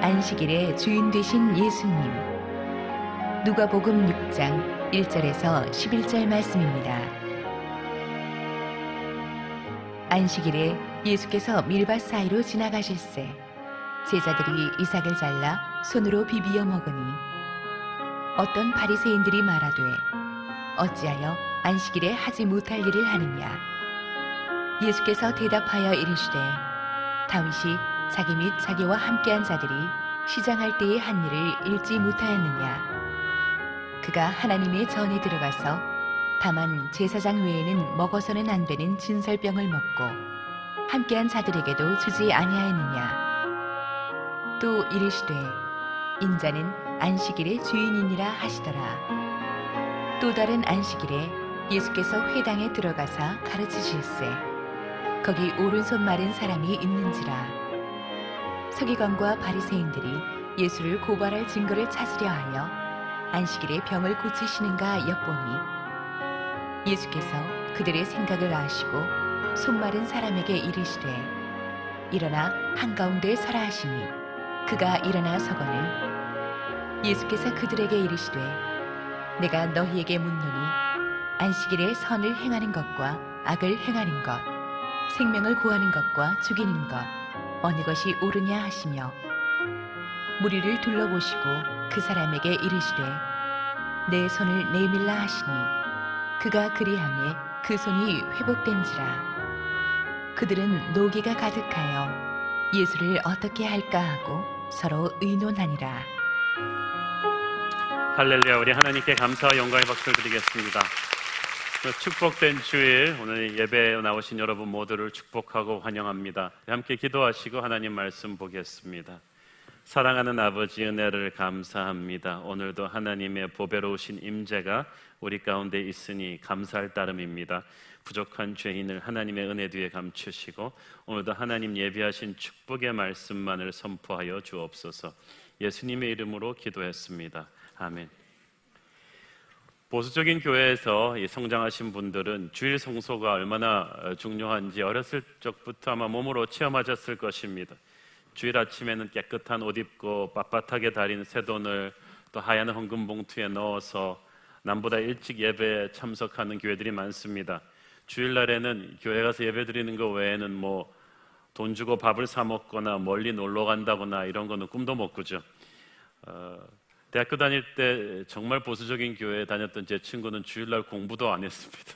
안식일의 주인 되신 예수님. 누가복음 6장 1절에서 11절 말씀입니다. 안식일에 예수께서 밀밭 사이로 지나가실새 제자들이 이삭을 잘라 손으로 비비어 먹으니 어떤 바리새인들이 말하되 어찌하여 안식일에 하지 못할 일을 하느냐. 예수께서 대답하여 이르시되 다윗이 자기 및 자기와 함께한 자들이 시장할 때의 한 일을 읽지 못하였느냐. 그가 하나님의 전에 들어가서 다만 제사장 외에는 먹어서는 안 되는 진설병을 먹고 함께한 자들에게도 주지 아니하였느냐. 또 이르시되 인자는 안식일의 주인이니라 하시더라. 또 다른 안식일에 예수께서 회당에 들어가사 가르치실새 거기 오른손 마른 사람이 있는지라. 서기관과 바리새인들이 예수를 고발할 증거를 찾으려 하여 안식일에 병을 고치시는가 엿보니 예수께서 그들의 생각을 아시고 손 마른 사람에게 이르시되 일어나 한가운데 서라 하시니 그가 일어나 서거늘 예수께서 그들에게 이르시되 내가 너희에게 묻노니 안식일에 선을 행하는 것과 악을 행하는 것 생명을 구하는 것과 죽이는 것 어느 것이 옳으냐 하시며 무리를 둘러보시고 그 사람에게 이르시되 내 손을 내밀라 하시니 그가 그리하매 그 손이 회복된지라. 그들은 노기가 가득하여 예수를 어떻게 할까 하고 서로 의논하니라. 할렐루야. 우리 하나님께 감사와 영광의 박수를 드리겠습니다. 축복된 주일, 오늘 예배에 나오신 여러분 모두를 축복하고 환영합니다. 함께 기도하시고 하나님 말씀 보겠습니다. 사랑하는 아버지, 은혜를 감사합니다. 오늘도 하나님의 보배로우신 임재가 우리 가운데 있으니 감사할 따름입니다. 부족한 죄인을 하나님의 은혜 뒤에 감추시고 오늘도 하나님 예비하신 축복의 말씀만을 선포하여 주옵소서. 예수님의 이름으로 기도했습니다. 아멘. 보수적인 교회에서 성장하신 분들은 주일 성소가 얼마나 중요한지 어렸을 적부터 아마 몸으로 체험하셨을 것입니다. 주일 아침에는 깨끗한 옷 입고 빳빳하게 달인 새돈을 또 하얀 헌금 봉투에 넣어서 남보다 일찍 예배에 참석하는 교회들이 많습니다. 주일날에는 교회 가서 예배 드리는 거 외에는 뭐 돈 주고 밥을 사 먹거나 멀리 놀러 간다거나 이런 거는 꿈도 못 꾸죠. 대학교 다닐 때 정말 보수적인 교회에 다녔던 제 친구는 주일날 공부도 안 했습니다.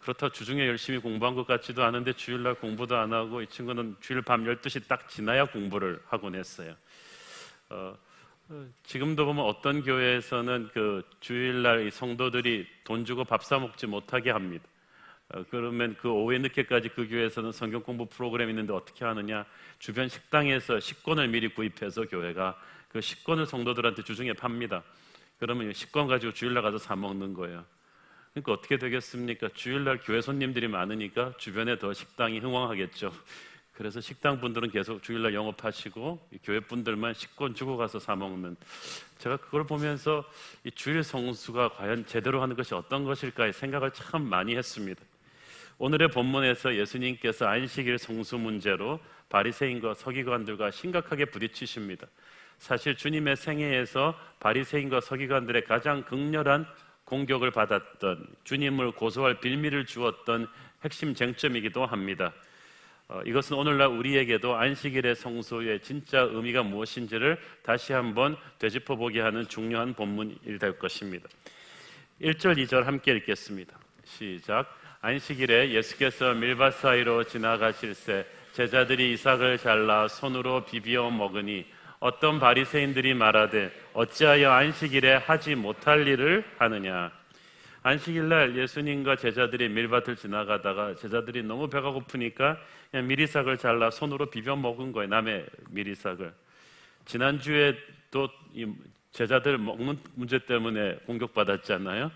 그렇다고 주중에 열심히 공부한 것 같지도 않은데 주일날 공부도 안 하고 이 친구는 주일 밤 12시 딱 지나야 공부를 하곤 했어요. 지금도 보면 어떤 교회에서는 그 주일날 이 성도들이 돈 주고 밥 사 먹지 못하게 합니다. 그러면 그 오후에 늦게까지 그 교회에서는 성경 공부 프로그램이 있는데 어떻게 하느냐, 주변 식당에서 식권을 미리 구입해서 교회가 그 식권을 성도들한테 주중에 팝니다. 그러면 식권 가지고 주일날 가서 사 먹는 거예요. 그러니까 어떻게 되겠습니까? 주일날 교회 손님들이 많으니까 주변에 더 식당이 흥왕하겠죠. 그래서 식당 분들은 계속 주일날 영업하시고 교회 분들만 식권 주고 가서 사 먹는. 제가 그걸 보면서 이 주일 성수가 과연 제대로 하는 것이 어떤 것일까 생각을 참 많이 했습니다. 오늘의 본문에서 예수님께서 안식일 성수 문제로 바리새인과 서기관들과 심각하게 부딪히십니다. 사실 주님의 생애에서 바리새인과 서기관들의 가장 극렬한 공격을 받았던, 주님을 고소할 빌미를 주었던 핵심 쟁점이기도 합니다. 이것은 오늘날 우리에게도 안식일의 성소의 진짜 의미가 무엇인지를 다시 한번 되짚어보게 하는 중요한 본문이 될 것입니다. 1절, 2절 함께 읽겠습니다. 시작. 안식일에 예수께서 밀밭 사이로 지나가실새 제자들이 이삭을 잘라 손으로 비비어 먹으니 어떤 바리새인들이 말하되 어찌하여 안식일에 하지 못할 일을 하느냐. 안식일날 예수님과 제자들이 밀밭을 지나가다가 제자들이 너무 배가 고프니까 그냥 미리삭을 잘라 손으로 비벼 먹은 거예요. 남의 미리삭을. 지난주에 또 이 제자들 먹는 문제 때문에 공격받았잖아요.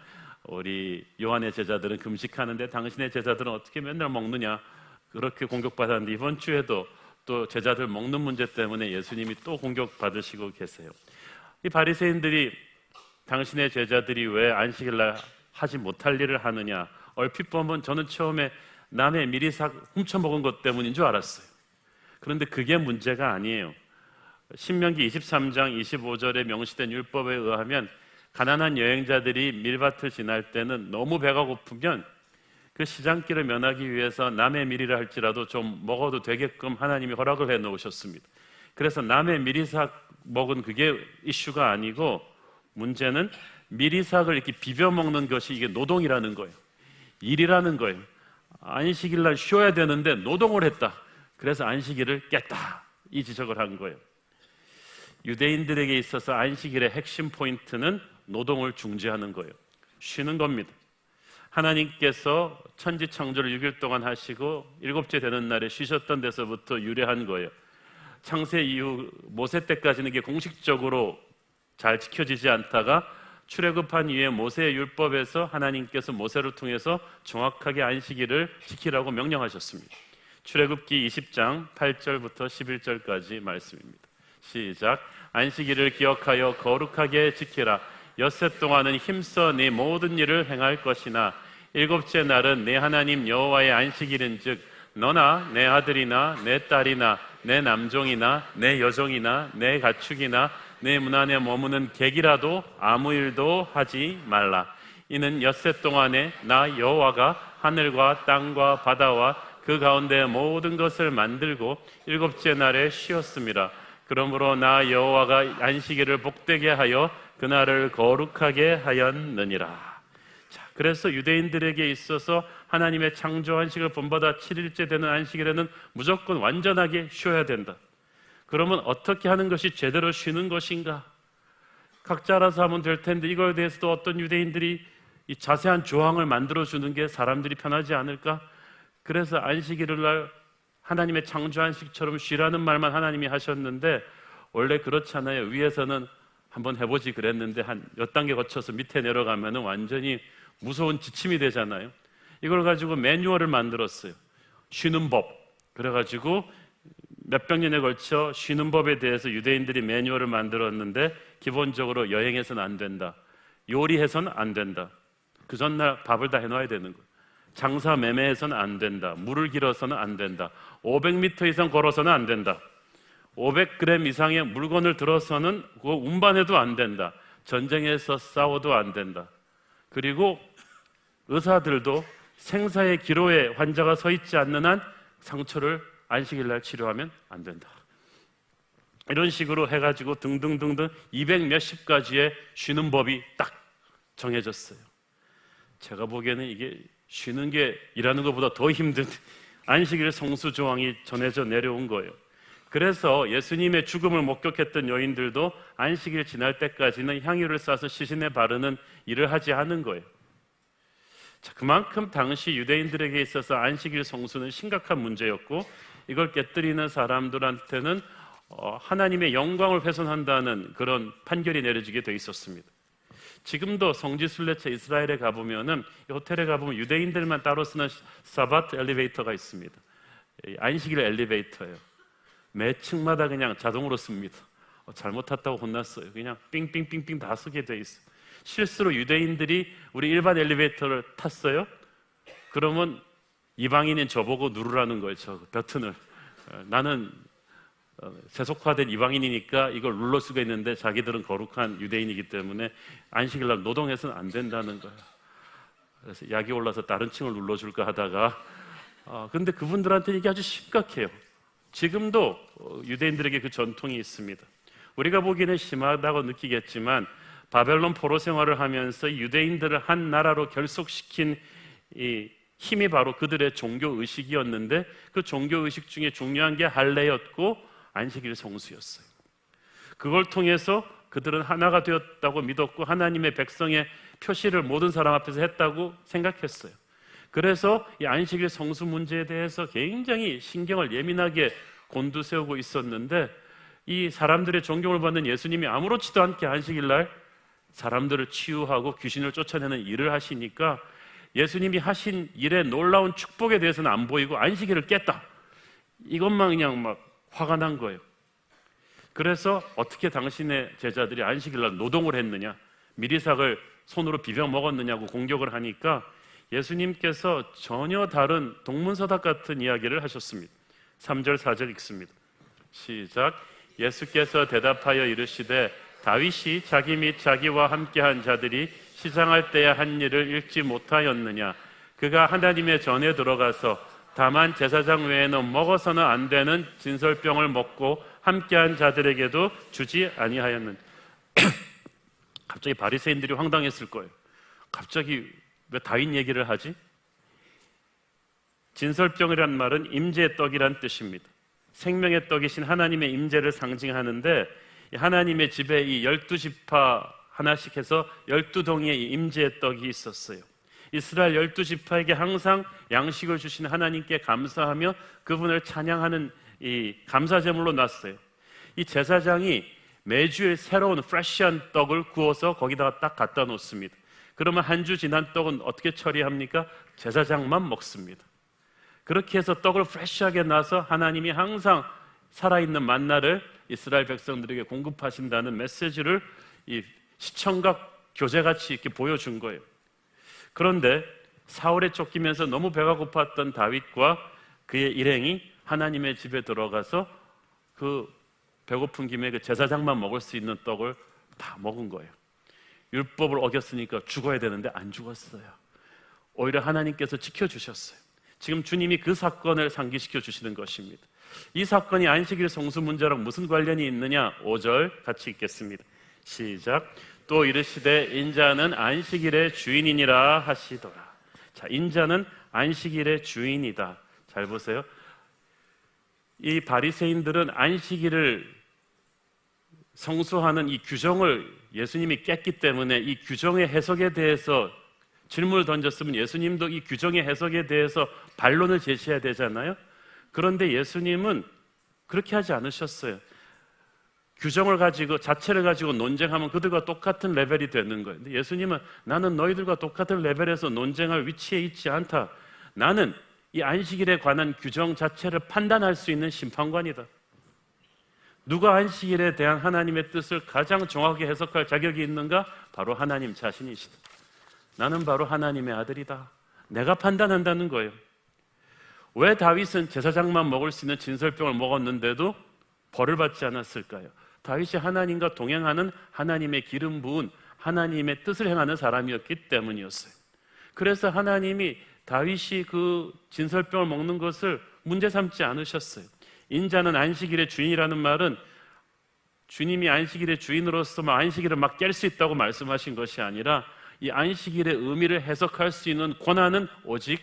우리 요한의 제자들은 금식하는데 당신의 제자들은 어떻게 맨날 먹느냐, 그렇게 공격받았는데 이번 주에도 또 제자들 먹는 문제 때문에 예수님이 또 공격받으시고 계세요. 이 바리새인들이 당신의 제자들이 왜 안식일날 하지 못할 일을 하느냐, 얼핏 보면 저는 처음에 남의 미리삭 훔쳐먹은 것 때문인 줄 알았어요. 그런데 그게 문제가 아니에요. 신명기 23장 25절에 명시된 율법에 의하면 가난한 여행자들이 밀밭을 지날 때는 너무 배가 고프면 그 시장길을 면하기 위해서 남의 밀이라 할지라도 좀 먹어도 되게끔 하나님이 허락을 해 놓으셨습니다. 그래서 남의 밀이삭 먹은 그게 이슈가 아니고 문제는 밀이삭을 이렇게 비벼 먹는 것이 이게 노동이라는 거예요. 일이라는 거예요. 안식일날 쉬어야 되는데 노동을 했다. 그래서 안식일을 깼다. 이 지적을 한 거예요. 유대인들에게 있어서 안식일의 핵심 포인트는 노동을 중지하는 거예요. 쉬는 겁니다. 하나님께서 천지 창조를 6일 동안 하시고 일곱째 되는 날에 쉬셨던 데서부터 유래한 거예요. 창세 이후 모세 때까지는 이게 공식적으로 잘 지켜지지 않다가 출애굽한 이후에 모세의 율법에서 하나님께서 모세를 통해서 정확하게 안식일을 지키라고 명령하셨습니다. 출애굽기 20장 8절부터 11절까지 말씀입니다. 시작. 안식일을 기억하여 거룩하게 지키라. 엿새 동안은 힘써 네 모든 일을 행할 것이나 일곱째 날은 내 하나님 여호와의 안식일인즉 너나 내 아들이나 내 딸이나 내 남종이나 내 여종이나 내 가축이나 내 문 안에 머무는 객이라도 아무 일도 하지 말라. 이는 엿새 동안에 나 여호와가 하늘과 땅과 바다와 그 가운데 모든 것을 만들고 일곱째 날에 쉬었습니다. 그러므로 나 여호와가 안식일을 복되게 하여 그날을 거룩하게 하였느니라. 자, 그래서 유대인들에게 있어서 하나님의 창조 안식을 본받아 7일째 되는 안식일에는 무조건 완전하게 쉬어야 된다. 그러면 어떻게 하는 것이 제대로 쉬는 것인가? 각자 알아서 하면 될 텐데 이거에 대해서도 어떤 유대인들이 이 자세한 조항을 만들어주는 게 사람들이 편하지 않을까? 그래서 안식일을 날 하나님의 창조 안식처럼 쉬라는 말만 하나님이 하셨는데 원래 그렇잖아요. 위에서는 한번 해보지 그랬는데 한 몇 단계 거쳐서 밑에 내려가면 완전히 무서운 지침이 되잖아요. 이걸 가지고 매뉴얼을 만들었어요. 쉬는 법. 그래가지고 몇백 년에 걸쳐 쉬는 법에 대해서 유대인들이 매뉴얼을 만들었는데 기본적으로 여행해서는 안 된다. 요리해서는 안 된다. 그 전날 밥을 다 해놔야 되는 거예요. 장사 매매해서는 안 된다. 물을 길어서는 안 된다. 500m 이상 걸어서는 안 된다. 500g 이상의 물건을 들어서는 그거 운반해도 안 된다. 전쟁에서 싸워도 안 된다. 그리고 의사들도 생사의 기로에 환자가 서 있지 않는 한 상처를 안식일 날 치료하면 안 된다. 이런 식으로 해가지고 등등등등 200 몇십 가지의 쉬는 법이 딱 정해졌어요. 제가 보기에는 이게 쉬는 게 일하는 것보다 더 힘든 안식일 성수 조항이 전해져 내려온 거예요. 그래서 예수님의 죽음을 목격했던 여인들도 안식일 지날 때까지는 향유를 싸서 시신에 바르는 일을 하지 않은 거예요. 자, 그만큼 당시 유대인들에게 있어서 안식일 성수는 심각한 문제였고 이걸 깨뜨리는 사람들한테는 하나님의 영광을 훼손한다는 그런 판결이 내려지게 돼 있었습니다. 지금도 성지순례차 이스라엘에 가보면은 호텔에 가보면 유대인들만 따로 쓰는 사바트 엘리베이터가 있습니다. 안식일 엘리베이터예요. 매 층마다 그냥 자동으로 씁니다. 잘못 탔다고 혼났어요. 그냥 삥삥삥삥 다 쓰게 돼 있어. 실수로 유대인들이 우리 일반 엘리베이터를 탔어요. 그러면 이방인인 저보고 누르라는 거예요. 저 버튼을. 나는 세속화된 이방인이니까 이걸 눌러 쓰고 있는데 자기들은 거룩한 유대인이기 때문에 안식일 날 노동해서는 안 된다는 거예요. 그래서 약이 올라서 다른 층을 눌러줄까 하다가 근데 그분들한테 이게 아주 심각해요. 지금도 유대인들에게 그 전통이 있습니다. 우리가 보기에는 심하다고 느끼겠지만 바벨론 포로 생활을 하면서 유대인들을 한 나라로 결속시킨 이 힘이 바로 그들의 종교의식이었는데 그 종교의식 중에 중요한 게 할례였고 안식일 성수였어요. 그걸 통해서 그들은 하나가 되었다고 믿었고 하나님의 백성의 표시를 모든 사람 앞에서 했다고 생각했어요. 그래서 이 안식일 성수 문제에 대해서 굉장히 신경을 예민하게 곤두세우고 있었는데 이 사람들의 존경을 받는 예수님이 아무렇지도 않게 안식일 날 사람들을 치유하고 귀신을 쫓아내는 일을 하시니까 예수님이 하신 일의 놀라운 축복에 대해서는 안 보이고 안식일을 깼다. 이것만 그냥 막 화가 난 거예요. 그래서 어떻게 당신의 제자들이 안식일 날 노동을 했느냐, 미리삭을 손으로 비벼 먹었느냐고 공격을 하니까 예수님께서 전혀 다른 동문서답 같은 이야기를 하셨습니다. 3절 4절 읽습니다. 시작. 예수께서 대답하여 이르시되 다윗이 자기 및 자기와 함께한 자들이 시장할 때에 한 일을 읽지 못하였느냐. 그가 하나님의 전에 들어가서 다만 제사장 외에는 먹어서는 안 되는 진설병을 먹고 함께한 자들에게도 주지 아니하였느냐. 갑자기 바리새인들이 황당했을 거예요. 갑자기 왜 다윗 얘기를 하지? 진설병이란 말은 임재의 떡이란 뜻입니다. 생명의 떡이신 하나님의 임재를 상징하는데, 하나님의 집에 이 12지파 하나씩 해서 12동의 임재의 떡이 있었어요. 이스라엘 12지파에게 항상 양식을 주신 하나님께 감사하며 그분을 찬양하는 이 감사제물로 놨어요. 이 제사장이 매주일 새로운 프레시한 떡을 구워서 거기다가 딱 갖다 놓습니다. 그러면 한 주 지난 떡은 어떻게 처리합니까? 제사장만 먹습니다. 그렇게 해서 떡을 프레시하게 놔서 하나님이 항상 살아있는 만나를 이스라엘 백성들에게 공급하신다는 메시지를 이 시청각 교재같이 이렇게 보여준 거예요. 그런데 사울에 쫓기면서 너무 배가 고팠던 다윗과 그의 일행이 하나님의 집에 들어가서 그 배고픈 김에 그 제사장만 먹을 수 있는 떡을 다 먹은 거예요. 율법을 어겼으니까 죽어야 되는데 안 죽었어요. 오히려 하나님께서 지켜주셨어요. 지금 주님이 그 사건을 상기시켜 주시는 것입니다. 이 사건이 안식일 성수 문제랑 무슨 관련이 있느냐? 5절 같이 읽겠습니다. 시작. 또 이르시되 인자는 안식일의 주인이니라 하시더라. 자, 인자는 안식일의 주인이다. 잘 보세요. 이 바리새인들은 안식일을 성수하는 이 규정을 예수님이 깼기 때문에 이 규정의 해석에 대해서 질문을 던졌으면 예수님도 이 규정의 해석에 대해서 반론을 제시해야 되잖아요. 그런데 예수님은 그렇게 하지 않으셨어요. 규정을 가지고 자체를 가지고 논쟁하면 그들과 똑같은 레벨이 되는 거예요. 근데 예수님은 나는 너희들과 똑같은 레벨에서 논쟁할 위치에 있지 않다. 나는 이 안식일에 관한 규정 자체를 판단할 수 있는 심판관이다. 누가 안식일에 대한 하나님의 뜻을 가장 정확하게 해석할 자격이 있는가? 바로 하나님 자신이시다. 나는 바로 하나님의 아들이다. 내가 판단한다는 거예요. 왜 다윗은 제사장만 먹을 수 있는 진설병을 먹었는데도 벌을 받지 않았을까요? 다윗이 하나님과 동행하는 하나님의 기름 부은 하나님의 뜻을 행하는 사람이었기 때문이었어요. 그래서 하나님이 다윗이 그 진설병을 먹는 것을 문제 삼지 않으셨어요. 인자는 안식일의 주인이라는 말은 주님이 안식일의 주인으로서 안식일을 막 깰 수 있다고 말씀하신 것이 아니라 이 안식일의 의미를 해석할 수 있는 권한은 오직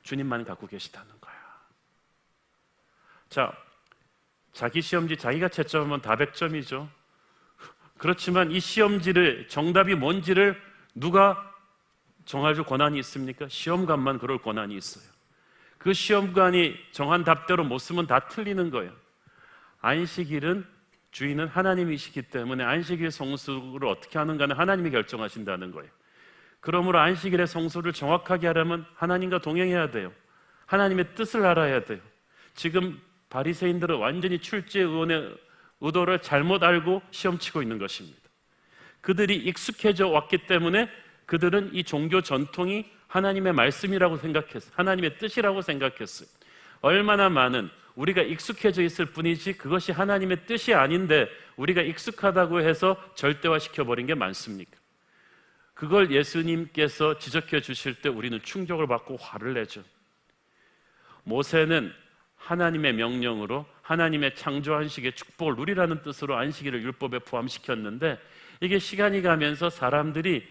주님만 갖고 계시다는 거야. 자, 자기 시험지 자기가 채점하면 다 100점이죠. 그렇지만 이 시험지를 정답이 뭔지를 누가 정할 권한이 있습니까? 시험관만 그럴 권한이 있어요. 그 시험관이 정한 답대로 못 쓰면 다 틀리는 거예요. 안식일은 주인은 하나님이시기 때문에 안식일 성수를 어떻게 하는가는 하나님이 결정하신다는 거예요. 그러므로 안식일의 성수를 정확하게 하려면 하나님과 동행해야 돼요. 하나님의 뜻을 알아야 돼요. 지금 바리새인들은 완전히 출제의원의 의도를 잘못 알고 시험치고 있는 것입니다. 그들이 익숙해져 왔기 때문에 그들은 이 종교 전통이 하나님의 말씀이라고 생각했어요. 하나님의 뜻이라고 생각했어요. 얼마나 많은 우리가 익숙해져 있을 뿐이지 그것이 하나님의 뜻이 아닌데 우리가 익숙하다고 해서 절대화시켜버린 게 많습니까? 그걸 예수님께서 지적해 주실 때 우리는 충격을 받고 화를 내죠. 모세는 하나님의 명령으로 하나님의 창조 안식의 축복을 누리라는 뜻으로 안식일을 율법에 포함시켰는데 이게 시간이 가면서 사람들이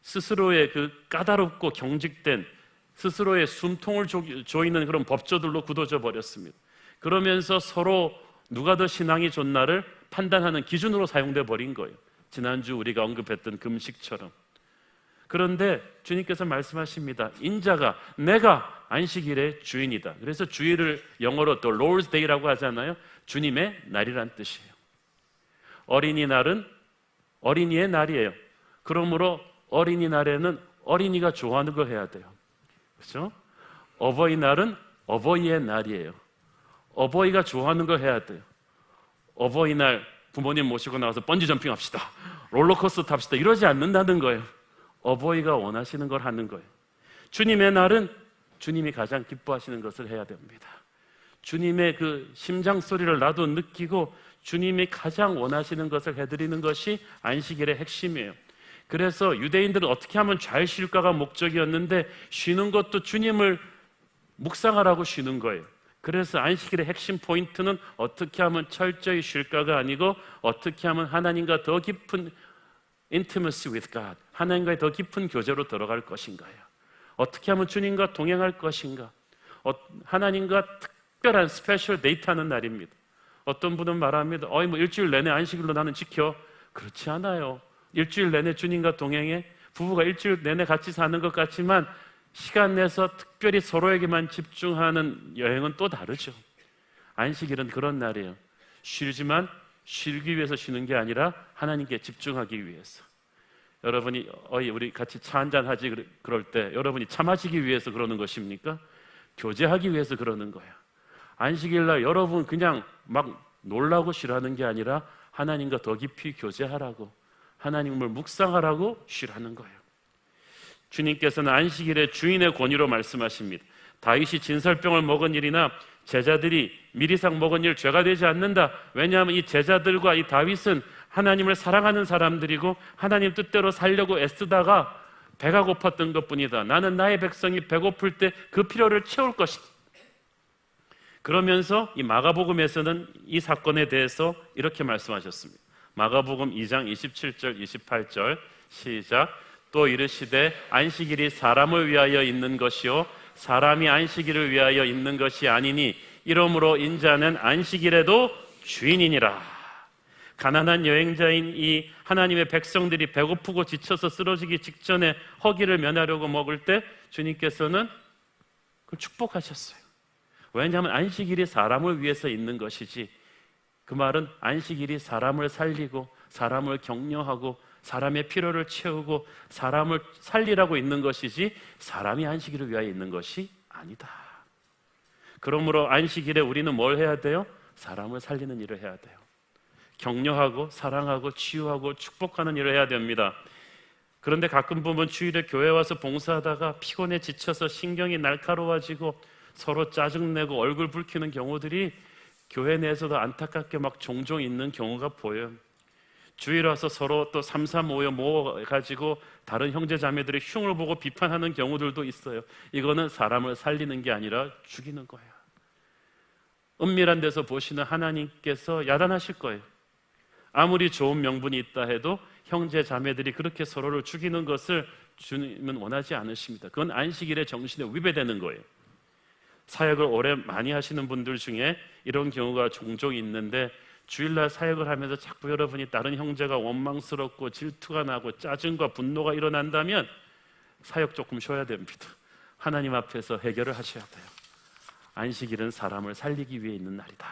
스스로의 그 까다롭고 경직된 스스로의 숨통을 조이는 그런 법조들로 굳어져 버렸습니다. 그러면서 서로 누가 더 신앙이 좋나를 판단하는 기준으로 사용돼 버린 거예요. 지난주 우리가 언급했던 금식처럼. 그런데 주님께서 말씀하십니다. 인자가 내가 안식일의 주인이다. 그래서 주일을 영어로 또 Lord's Day라고 하잖아요. 주님의 날이란 뜻이에요. 어린이날은 어린이의 날이에요. 그러므로 어린이날에는 어린이가 좋아하는 걸 해야 돼요. 그렇죠? 어버이날은 어버이의 날이에요. 어버이가 좋아하는 걸 해야 돼요. 어버이날 부모님 모시고 나가서 번지점핑 합시다. 롤러코스터 탑시다. 이러지 않는다는 거예요. 어버이가 원하시는 걸 하는 거예요. 주님의 날은 주님이 가장 기뻐하시는 것을 해야 됩니다. 주님의 그 심장 소리를 나도 느끼고 주님이 가장 원하시는 것을 해드리는 것이 안식일의 핵심이에요. 그래서 유대인들은 어떻게 하면 잘 쉴까가 목적이었는데 쉬는 것도 주님을 묵상하라고 쉬는 거예요. 그래서 안식일의 핵심 포인트는 어떻게 하면 철저히 쉴까가 아니고 어떻게 하면 하나님과 더 깊은 intimacy with God, 하나님과의 더 깊은 교제로 들어갈 것인가요? 어떻게 하면 주님과 동행할 것인가? 하나님과 특별한 스페셜 데이트 하는 날입니다. 어떤 분은 말합니다. 뭐 일주일 내내 안식일로 나는 지켜. 그렇지 않아요. 일주일 내내 주님과 동행해. 부부가 일주일 내내 같이 사는 것 같지만 시간 내서 특별히 서로에게만 집중하는 여행은 또 다르죠. 안식일은 그런 날이에요. 쉬지만 쉬기 위해서 쉬는 게 아니라 하나님께 집중하기 위해서. 여러분이 우리 같이 차 한잔 하지 그럴 때 여러분이 차 마시기 위해서 그러는 것입니까? 교제하기 위해서 그러는 거야. 안식일날 여러분 그냥 막 놀라고 쉬라는 게 아니라 하나님과 더 깊이 교제하라고, 하나님을 묵상하라고 쉬라는 거예요. 주님께서는 안식일에 주인의 권위로 말씀하십니다. 다윗이 진설병을 먹은 일이나 제자들이 미리상 먹은 일 죄가 되지 않는다. 왜냐하면 이 제자들과 이 다윗은 하나님을 사랑하는 사람들이고 하나님 뜻대로 살려고 애쓰다가 배가 고팠던 것뿐이다. 나는 나의 백성이 배고플 때 그 필요를 채울 것이다. 그러면서 이 마가복음에서는 이 사건에 대해서 이렇게 말씀하셨습니다. 마가복음 2장 27절 28절 시작. 또 이르시되 안식일이 사람을 위하여 있는 것이요 사람이 안식일을 위하여 있는 것이 아니니 이러므로 인자는 안식일에도 주인이니라. 가난한 여행자인 이 하나님의 백성들이 배고프고 지쳐서 쓰러지기 직전에 허기를 면하려고 먹을 때 주님께서는 그걸 축복하셨어요. 왜냐하면 안식일이 사람을 위해서 있는 것이지, 그 말은 안식일이 사람을 살리고 사람을 격려하고 사람의 필요를 채우고 사람을 살리라고 있는 것이지 사람이 안식일을 위하여 있는 것이 아니다. 그러므로 안식일에 우리는 뭘 해야 돼요? 사람을 살리는 일을 해야 돼요. 격려하고 사랑하고 치유하고 축복하는 일을 해야 됩니다. 그런데 가끔 보면 주일에 교회 와서 봉사하다가 피곤해 지쳐서 신경이 날카로워지고 서로 짜증내고 얼굴 붉히는 경우들이 교회 내에서도 안타깝게 막 종종 있는 경우가 보여요. 주일 와서 서로 또 삼삼오오 모아가지고 다른 형제 자매들의 흉을 보고 비판하는 경우들도 있어요. 이거는 사람을 살리는 게 아니라 죽이는 거예요. 은밀한 데서 보시는 하나님께서 야단하실 거예요. 아무리 좋은 명분이 있다 해도 형제 자매들이 그렇게 서로를 죽이는 것을 주님은 원하지 않으십니다. 그건 안식일의 정신에 위배되는 거예요. 사역을 오래 많이 하시는 분들 중에 이런 경우가 종종 있는데 주일날 사역을 하면서 자꾸 여러분이 다른 형제가 원망스럽고 질투가 나고 짜증과 분노가 일어난다면 사역 조금 쉬어야 됩니다. 하나님 앞에서 해결을 하셔야 돼요. 안식일은 사람을 살리기 위해 있는 날이다.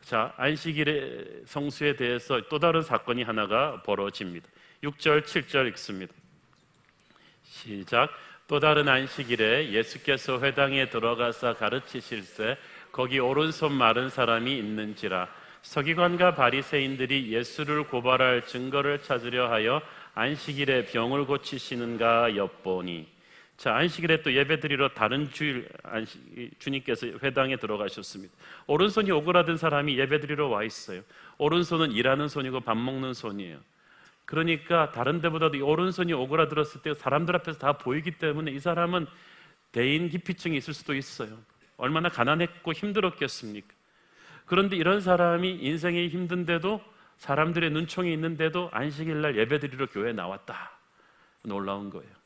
자, 안식일의 성수에 대해서 또 다른 사건이 하나가 벌어집니다. 6절, 7절 읽습니다. 시작. 또 다른 안식일에 예수께서 회당에 들어가서 가르치실세 거기 오른손 마른 사람이 있는지라. 서기관과 바리새인들이 예수를 고발할 증거를 찾으려 하여 안식일에 병을 고치시는가 엿보니. 자, 안식일에 또 예배드리러 다른 주일 주님께서 회당에 들어가셨습니다. 오른손이 오그라든 사람이 예배드리러 와 있어요. 오른손은 일하는 손이고 밥 먹는 손이에요. 그러니까 다른 데보다도 이 오른손이 오그라들었을 때 사람들 앞에서 다 보이기 때문에 이 사람은 대인 기피증이 있을 수도 있어요. 얼마나 가난했고 힘들었겠습니까? 그런데 이런 사람이 인생이 힘든데도 사람들의 눈총이 있는데도 안식일날 예배드리러 교회에 나왔다. 놀라운 거예요.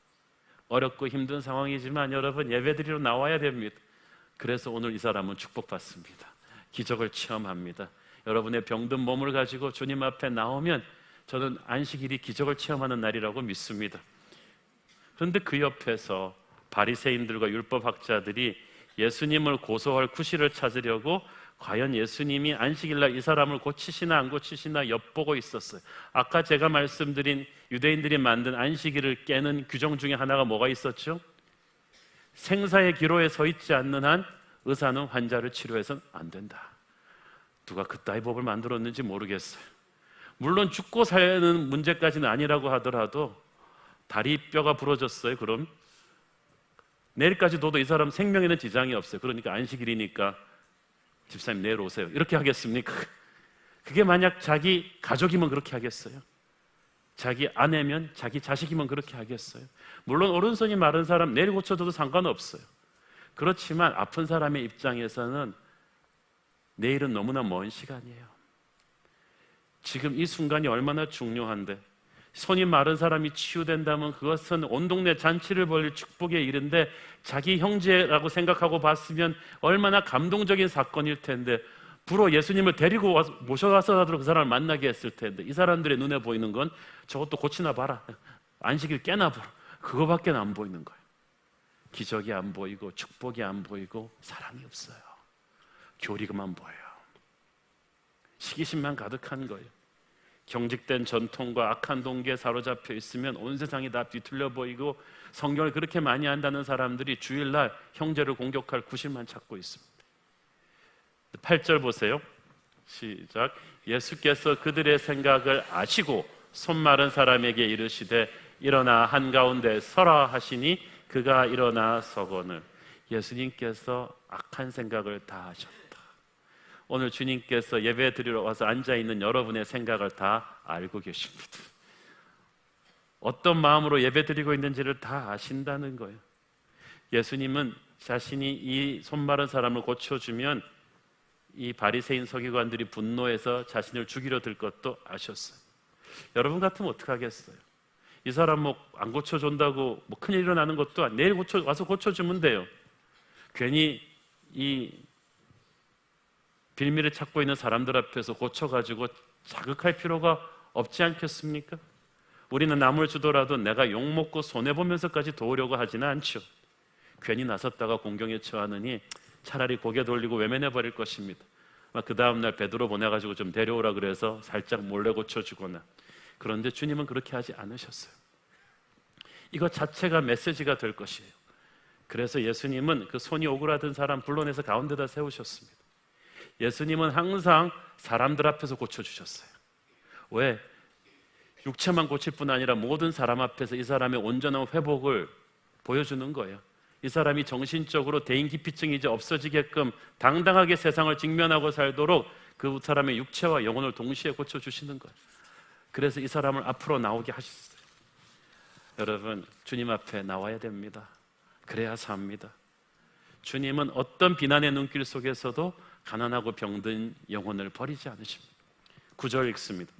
어렵고 힘든 상황이지만 여러분 예배드리러 나와야 됩니다. 그래서 오늘 이 사람은 축복받습니다. 기적을 체험합니다. 여러분의 병든 몸을 가지고 주님 앞에 나오면 저는 안식일이 기적을 체험하는 날이라고 믿습니다. 그런데 그 옆에서 바리새인들과 율법학자들이 예수님을 고소할 구실을 찾으려고 과연 예수님이 안식일날 이 사람을 고치시나 안 고치시나 엿보고 있었어요. 아까 제가 말씀드린 유대인들이 만든 안식일을 깨는 규정 중에 하나가 뭐가 있었죠? 생사의 기로에 서 있지 않는 한 의사는 환자를 치료해서는 안 된다. 누가 그따위 법을 만들었는지 모르겠어요. 물론 죽고 사는 문제까지는 아니라고 하더라도 다리 뼈가 부러졌어요. 그럼 내일까지 둬도 이 사람 생명에는 지장이 없어요. 그러니까 안식일이니까 집사님 내일 오세요. 이렇게 하겠습니까? 그게 만약 자기 가족이면 그렇게 하겠어요? 자기 아내면, 자기 자식이면 그렇게 하겠어요? 물론 오른손이 마른 사람 내일 고쳐줘도 상관없어요. 그렇지만 아픈 사람의 입장에서는 내일은 너무나 먼 시간이에요. 지금 이 순간이 얼마나 중요한데, 손이 마른 사람이 치유된다면 그것은 온 동네 잔치를 벌일 축복의 일인데, 자기 형제라고 생각하고 봤으면 얼마나 감동적인 사건일 텐데, 부러 예수님을 데리고 와서 모셔가서라도 그 사람을 만나게 했을 텐데, 이 사람들의 눈에 보이는 건 저것도 고치나 봐라, 안식일 깨나 봐라, 그거밖에 안 보이는 거예요. 기적이 안 보이고 축복이 안 보이고 사랑이 없어요. 교리만 보여요. 시기심만 가득한 거예요. 경직된 전통과 악한 동기에 사로잡혀 있으면 온 세상이 다 뒤틀려 보이고, 성경을 그렇게 많이 안다는 사람들이 주일날 형제를 공격할 구실만 찾고 있습니다. 8절 보세요. 시작. 예수께서 그들의 생각을 아시고 손 마른 사람에게 이르시되 일어나 한가운데 서라 하시니 그가 일어나 서거늘. 예수님께서 악한 생각을 다 하셨다. 오늘 주님께서 예배 드리러 와서 앉아있는 여러분의 생각을 다 알고 계십니다. 어떤 마음으로 예배 드리고 있는지를 다 아신다는 거예요. 예수님은 자신이 이 손 마른 사람을 고쳐주면 이 바리새인 서기관들이 분노해서 자신을 죽이려 들 것도 아셨어요. 여러분 같으면 어떡하겠어요? 이 사람 뭐 안 고쳐준다고 뭐 큰일 일어나는 것도 내일 와서 고쳐주면 돼요. 괜히 이 빌미를 찾고 있는 사람들 앞에서 고쳐가지고 자극할 필요가 없지 않겠습니까? 우리는 남을 주더라도 내가 욕먹고 손해보면서까지 도우려고 하지는 않죠. 괜히 나섰다가 공경에 처하느니 차라리 고개 돌리고 외면해버릴 것입니다. 그 다음날 베드로 보내가지고 좀 데려오라 그래서 살짝 몰래 고쳐주거나. 그런데 주님은 그렇게 하지 않으셨어요. 이거 자체가 메시지가 될 것이에요. 그래서 예수님은 그 손이 오그라든 사람 불러내서 가운데다 세우셨습니다. 예수님은 항상 사람들 앞에서 고쳐주셨어요. 왜? 육체만 고칠 뿐 아니라 모든 사람 앞에서 이 사람의 온전한 회복을 보여주는 거예요. 이 사람이 정신적으로 대인기피증이 이제 없어지게끔 당당하게 세상을 직면하고 살도록 그 사람의 육체와 영혼을 동시에 고쳐주시는 거예요. 그래서 이 사람을 앞으로 나오게 하셨어요. 여러분, 주님 앞에 나와야 됩니다. 그래야 삽니다. 주님은 어떤 비난의 눈길 속에서도 가난하고 병든 영혼을 버리지 않으십니다. 9절 읽습니다.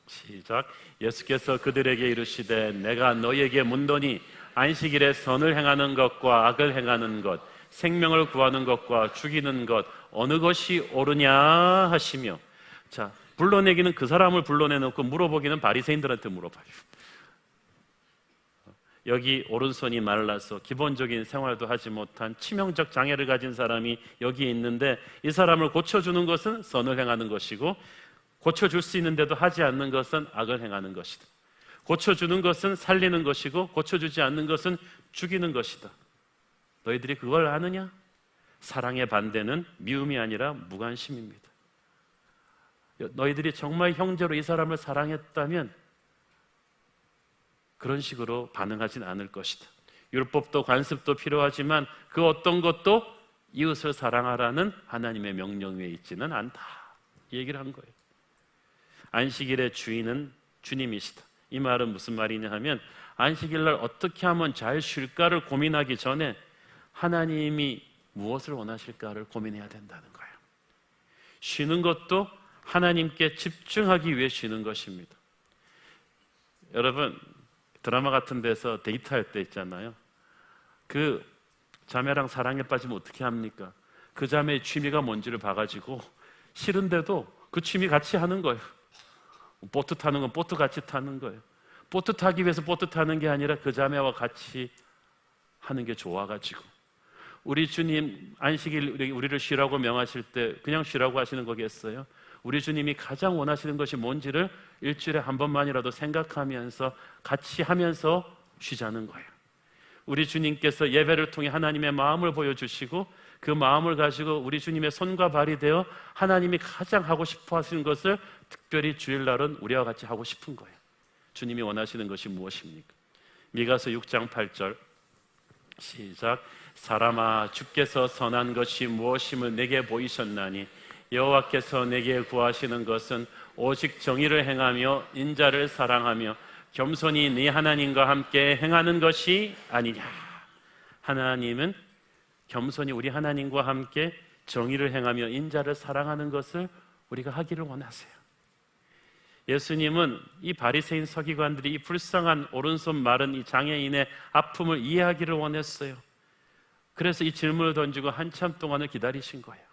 시작. 예수께서 그들에게 이르시되 내가 너희에게 문도니 안식일에 선을 행하는 것과 악을 행하는 것, 생명을 구하는 것과 죽이는 것 어느 것이 옳으냐 하시며. 자, 불러내기는 그 사람을 불러내놓고 물어보기는 바리새인들한테 물어봐요. 여기 오른손이 말라서 기본적인 생활도 하지 못한 치명적 장애를 가진 사람이 여기 있는데, 이 사람을 고쳐주는 것은 선을 행하는 것이고, 고쳐줄 수 있는데도 하지 않는 것은 악을 행하는 것이다. 고쳐주는 것은 살리는 것이고, 고쳐주지 않는 것은 죽이는 것이다. 너희들이 그걸 아느냐? 사랑의 반대는 미움이 아니라 무관심입니다. 너희들이 정말 형제로 이 사람을 사랑했다면 그런 식으로 반응하진 않을 것이다. 율법도 관습도 필요하지만 그 어떤 것도 이웃을 사랑하라는 하나님의 명령 위에 있지는 않다. 이 얘기를 한 거예요. 안식일의 주인은 주님이시다. 이 말은 무슨 말이냐 하면, 안식일날 어떻게 하면 잘 쉴까를 고민하기 전에 하나님이 무엇을 원하실까를 고민해야 된다는 거예요. 쉬는 것도 하나님께 집중하기 위해 쉬는 것입니다. 여러분, 드라마 같은 데서 데이트할 때 있잖아요. 그 자매랑 사랑에 빠지면 어떻게 합니까? 그 자매의 취미가 뭔지를 봐가지고 싫은데도 그 취미 같이 하는 거예요. 보트 타는 건 보트 같이 타는 거예요. 보트 타기 위해서 보트 타는 게 아니라 그 자매와 같이 하는 게 좋아가지고. 우리 주님 안식일 우리를 쉬라고 명하실 때 그냥 쉬라고 하시는 거겠어요? 우리 주님이 가장 원하시는 것이 뭔지를 일주일에 한 번만이라도 생각하면서 같이 하면서 쉬자는 거예요. 우리 주님께서 예배를 통해 하나님의 마음을 보여주시고, 그 마음을 가지고 우리 주님의 손과 발이 되어 하나님이 가장 하고 싶어 하시는 것을 특별히 주일날은 우리와 같이 하고 싶은 거예요. 주님이 원하시는 것이 무엇입니까? 미가서 6장 8절 시작. 사람아, 주께서 선한 것이 무엇임을 내게 보이셨나니 여호와께서 내게 구하시는 것은 오직 정의를 행하며 인자를 사랑하며 겸손히 네 하나님과 함께 행하는 것이 아니냐. 하나님은 겸손히 우리 하나님과 함께 정의를 행하며 인자를 사랑하는 것을 우리가 하기를 원하세요. 예수님은 이 바리새인 서기관들이 이 불쌍한 오른손 마른 이 장애인의 아픔을 이해하기를 원했어요. 그래서 이 질문을 던지고 한참 동안을 기다리신 거예요.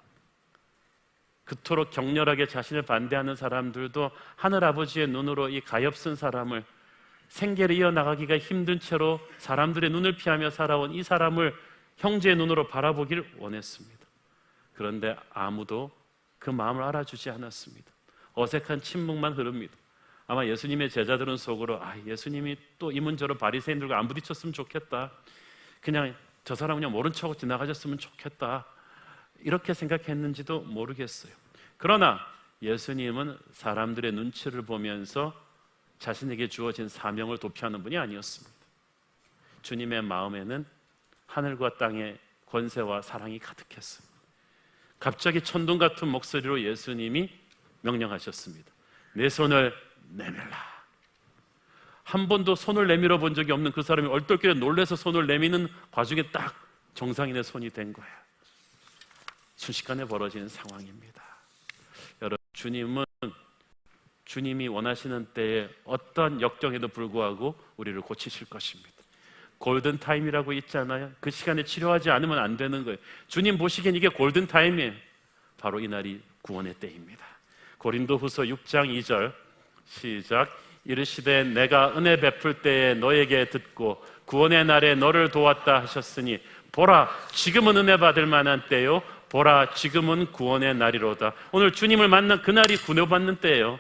그토록 격렬하게 자신을 반대하는 사람들도 하늘아버지의 눈으로 이 가엾은 사람을, 생계를 이어나가기가 힘든 채로 사람들의 눈을 피하며 살아온 이 사람을 형제의 눈으로 바라보기를 원했습니다. 그런데 아무도 그 마음을 알아주지 않았습니다. 어색한 침묵만 흐릅니다. 아마 예수님의 제자들은 속으로 예수님이 또 이 문제로 바리새인들과 안 부딪혔으면 좋겠다, 그냥 저 사람 그냥 모른 척하고 지나가셨으면 좋겠다, 이렇게 생각했는지도 모르겠어요. 그러나 예수님은 사람들의 눈치를 보면서 자신에게 주어진 사명을 도피하는 분이 아니었습니다. 주님의 마음에는 하늘과 땅의 권세와 사랑이 가득했습니다. 갑자기 천둥 같은 목소리로 예수님이 명령하셨습니다. 내 손을 내밀라. 한 번도 손을 내밀어 본 적이 없는 그 사람이 얼떨결에 놀라서 손을 내미는 과정에 딱 정상인의 손이 된 거예요. 순식간에 벌어지는 상황입니다. 여러분, 주님은 주님이 원하시는 때에 어떤 역경에도 불구하고 우리를 고치실 것입니다. 골든타임이라고 있잖아요. 그 시간에 치료하지 않으면 안 되는 거예요. 주님 보시기엔 이게 골든타임이에요. 바로 이날이 구원의 때입니다. 고린도후서 6장 2절 시작. 이르시되 내가 은혜 베풀 때에 너에게 듣고 구원의 날에 너를 도왔다 하셨으니 보라 지금은 은혜 받을 만한 때요 보라 지금은 구원의 날이로다. 오늘 주님을 만난 그날이 구원받는 때예요.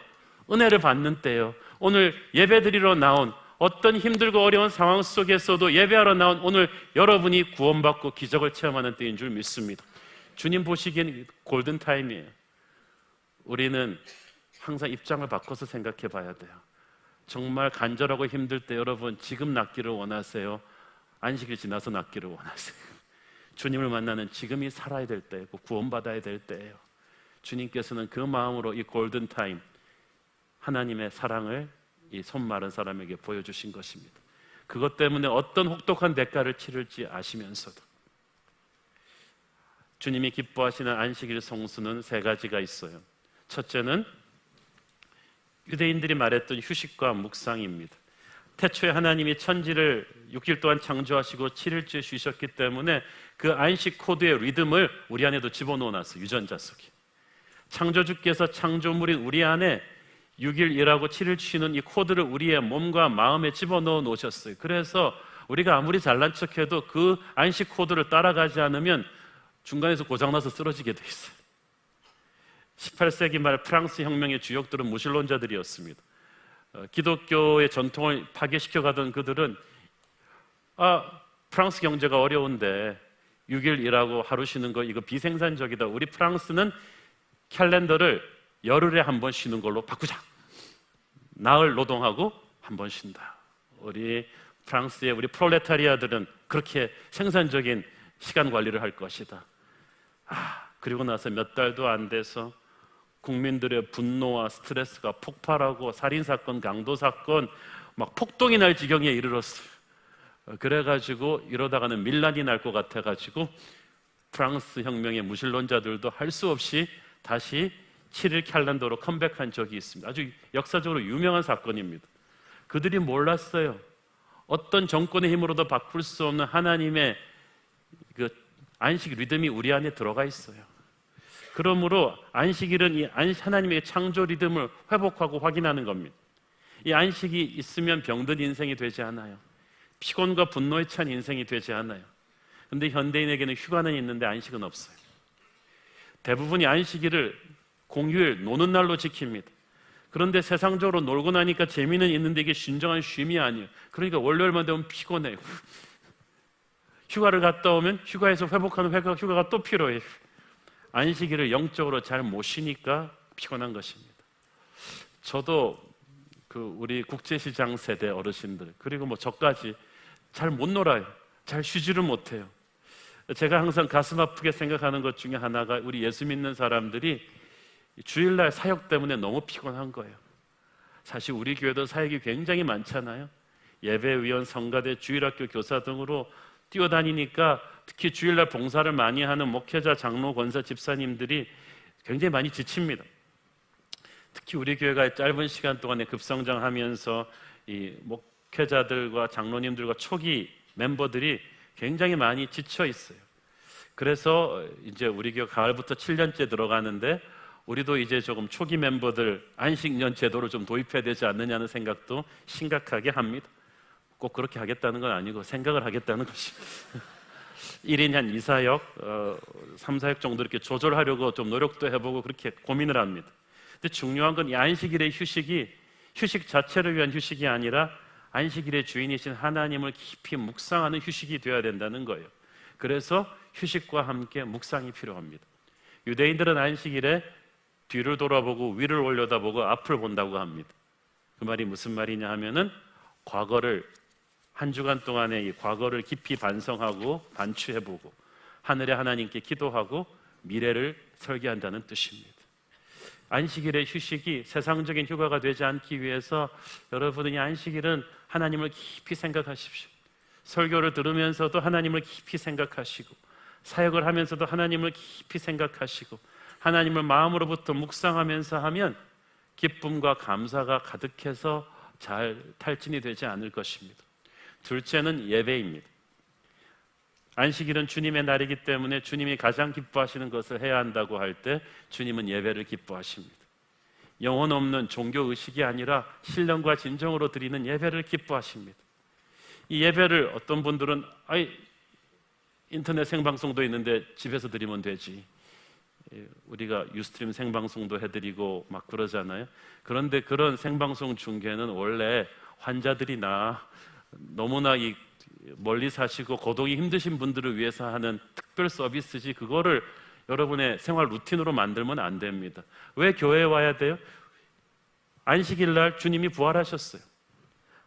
은혜를 받는 때예요. 오늘 예배드리러 나온, 어떤 힘들고 어려운 상황 속에서도 예배하러 나온 오늘 여러분이 구원받고 기적을 체험하는 때인 줄 믿습니다. 주님 보시기엔 골든타임이에요. 우리는 항상 입장을 바꿔서 생각해 봐야 돼요. 정말 간절하고 힘들 때 여러분 지금 낫기를 원하세요? 안식일 지나서 낫기를 원하세요? 주님을 만나는 지금이 살아야 될 때고 구원받아야 될 때예요. 주님께서는 그 마음으로 이 골든타임, 하나님의 사랑을 이 손 마른 사람에게 보여주신 것입니다. 그것 때문에 어떤 혹독한 대가를 치를지 아시면서도 주님이 기뻐하시는 안식일 성수는 세 가지가 있어요. 첫째는 유대인들이 말했던 휴식과 묵상입니다. 태초에 하나님이 천지를 6일 동안 창조하시고 7일째 쉬셨기 때문에 그 안식 코드의 리듬을 우리 안에도 집어넣어 놨어요. 유전자 속에. 창조주께서 창조물인 우리 안에 6일 일하고 7일 쉬는 이 코드를 우리의 몸과 마음에 집어넣어 놓으셨어요. 그래서 우리가 아무리 잘난 척해도 그 안식 코드를 따라가지 않으면 중간에서 고장나서 쓰러지게 돼 있어요. 18세기 말 프랑스 혁명의 주역들은 무신론자들이었습니다. 기독교의 전통을 파괴시켜 가던 그들은 프랑스 경제가 어려운데 6일 일하고 하루 쉬는 거 이거 비생산적이다. 우리 프랑스는 캘린더를 열흘에 한 번 쉬는 걸로 바꾸자. 나흘 노동하고 한 번 쉰다. 우리 프랑스의 우리 프롤레타리아들은 그렇게 생산적인 시간 관리를 할 것이다. 그리고 나서 몇 달도 안 돼서 국민들의 분노와 스트레스가 폭발하고 살인사건, 강도사건 막 폭동이 날 지경에 이르렀어요. 그래가지고 이러다가는 밀란이 날 것 같아가지고 프랑스 혁명의 무신론자들도 할 수 없이 다시 7일 캘린더로 컴백한 적이 있습니다. 아주 역사적으로 유명한 사건입니다. 그들이 몰랐어요. 어떤 정권의 힘으로도 바꿀 수 없는 하나님의 그 안식 리듬이 우리 안에 들어가 있어요. 그러므로 안식일은 이 하나님의 창조 리듬을 회복하고 확인하는 겁니다. 이 안식이 있으면 병든 인생이 되지 않아요. 피곤과 분노에 찬 인생이 되지 않아요. 그런데 현대인에게는 휴가는 있는데 안식은 없어요. 대부분이 안식일을 공휴일, 노는 날로 지킵니다. 그런데 세상적으로 놀고 나니까 재미는 있는데 이게 진정한 쉼이 아니에요. 그러니까 월요일만 되면 피곤해요. 휴가를 갔다 오면 휴가에서 회복하는 휴가가 또 필요해요. 안식일을 영적으로 잘 못 쉬니까 피곤한 것입니다. 저도 우리 국제시장 세대 어르신들 그리고 저까지 잘 못 놀아요. 잘 쉬지를 못해요. 제가 항상 가슴 아프게 생각하는 것 중에 하나가 우리 예수 믿는 사람들이 주일날 사역 때문에 너무 피곤한 거예요. 사실 우리 교회도 사역이 굉장히 많잖아요. 예배위원, 성가대, 주일학교 교사 등으로 뛰어다니니까 특히 주일날 봉사를 많이 하는 목회자, 장로, 권사, 집사님들이 굉장히 많이 지칩니다. 특히 우리 교회가 짧은 시간 동안에 급성장하면서 이 목회자들과 장로님들과 초기 멤버들이 굉장히 많이 지쳐 있어요. 그래서 이제 우리 교회 가을부터 7년째 들어가는데 우리도 이제 조금 초기 멤버들 안식년 제도를 좀 도입해야 되지 않느냐는 생각도 심각하게 합니다. 꼭 그렇게 하겠다는 건 아니고 생각을 하겠다는 것이 1인 한 2사역, 3사역 정도 이렇게 조절하려고 좀 노력도 해보고 그렇게 고민을 합니다. 근데 중요한 건 이 안식일의 휴식이 휴식 자체를 위한 휴식이 아니라 안식일의 주인이신 하나님을 깊이 묵상하는 휴식이 되어야 된다는 거예요. 그래서 휴식과 함께 묵상이 필요합니다. 유대인들은 안식일에 뒤를 돌아보고 위를 올려다보고 앞을 본다고 합니다. 그 말이 무슨 말이냐 하면은 과거를 한 주간 동안의 이 과거를 깊이 반성하고 반추해보고 하늘의 하나님께 기도하고 미래를 설계한다는 뜻입니다. 안식일의 휴식이 세상적인 휴가가 되지 않기 위해서 여러분은 이 안식일은 하나님을 깊이 생각하십시오. 설교를 들으면서도 하나님을 깊이 생각하시고 사역을 하면서도 하나님을 깊이 생각하시고 하나님을 마음으로부터 묵상하면서 하면 기쁨과 감사가 가득해서 잘 탈진이 되지 않을 것입니다. 둘째는 예배입니다. 안식일은 주님의 날이기 때문에 주님이 가장 기뻐하시는 것을 해야 한다고 할 때 주님은 예배를 기뻐하십니다. 영혼 없는 종교의식이 아니라 신령과 진정으로 드리는 예배를 기뻐하십니다. 이 예배를 어떤 분들은 인터넷 생방송도 있는데 집에서 드리면 되지, 우리가 유스트림 생방송도 해드리고 막 그러잖아요. 그런데 그런 생방송 중계는 원래 환자들이나 너무나 이 멀리 사시고 거동이 힘드신 분들을 위해서 하는 특별 서비스지 그거를 여러분의 생활 루틴으로 만들면 안 됩니다. 왜 교회에 와야 돼요? 안식일 날 주님이 부활하셨어요.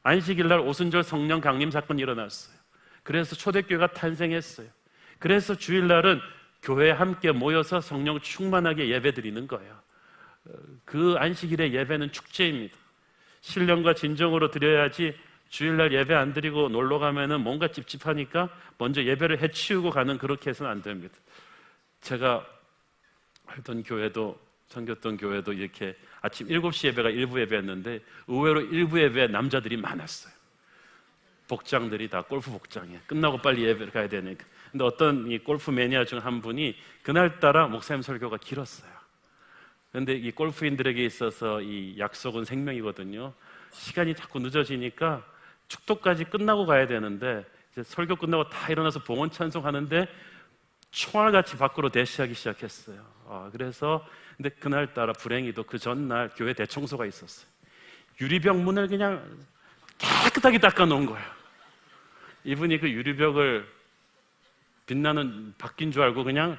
안식일 날 오순절 성령 강림 사건이 일어났어요. 그래서 초대교회가 탄생했어요. 그래서 주일날은 교회에 함께 모여서 성령 충만하게 예배드리는 거예요. 그 안식일의 예배는 축제입니다. 신령과 진정으로 드려야지 주일날 예배 안 드리고 놀러 가면은 뭔가 찝찝하니까 먼저 예배를 해치우고 가는, 그렇게 해서는 안 됩니다. 제가 알던 교회도, 섬겼던 교회도 이렇게 아침 7시 예배가 일부 예배였는데 의외로 일부 예배에 남자들이 많았어요. 복장들이 다 골프 복장이에요. 끝나고 빨리 예배를 가야 되니까. 근데 어떤 이 골프 매니아 중 한 분이 그날따라 목사님 설교가 길었어요. 그런데 이 골프인들에게 있어서 이 약속은 생명이거든요. 시간이 자꾸 늦어지니까 축도까지 끝나고 가야 되는데 이제 설교 끝나고 다 일어나서 봉헌 찬송하는데 총알같이 밖으로 대시하기 시작했어요. 그래서 근데 그날따라 불행히도 그 전날 교회 대청소가 있었어요. 유리병 문을 그냥 깨끗하게 닦아 놓은 거예요. 이분이 그 유리벽을 빛나는 바뀐 줄 알고 그냥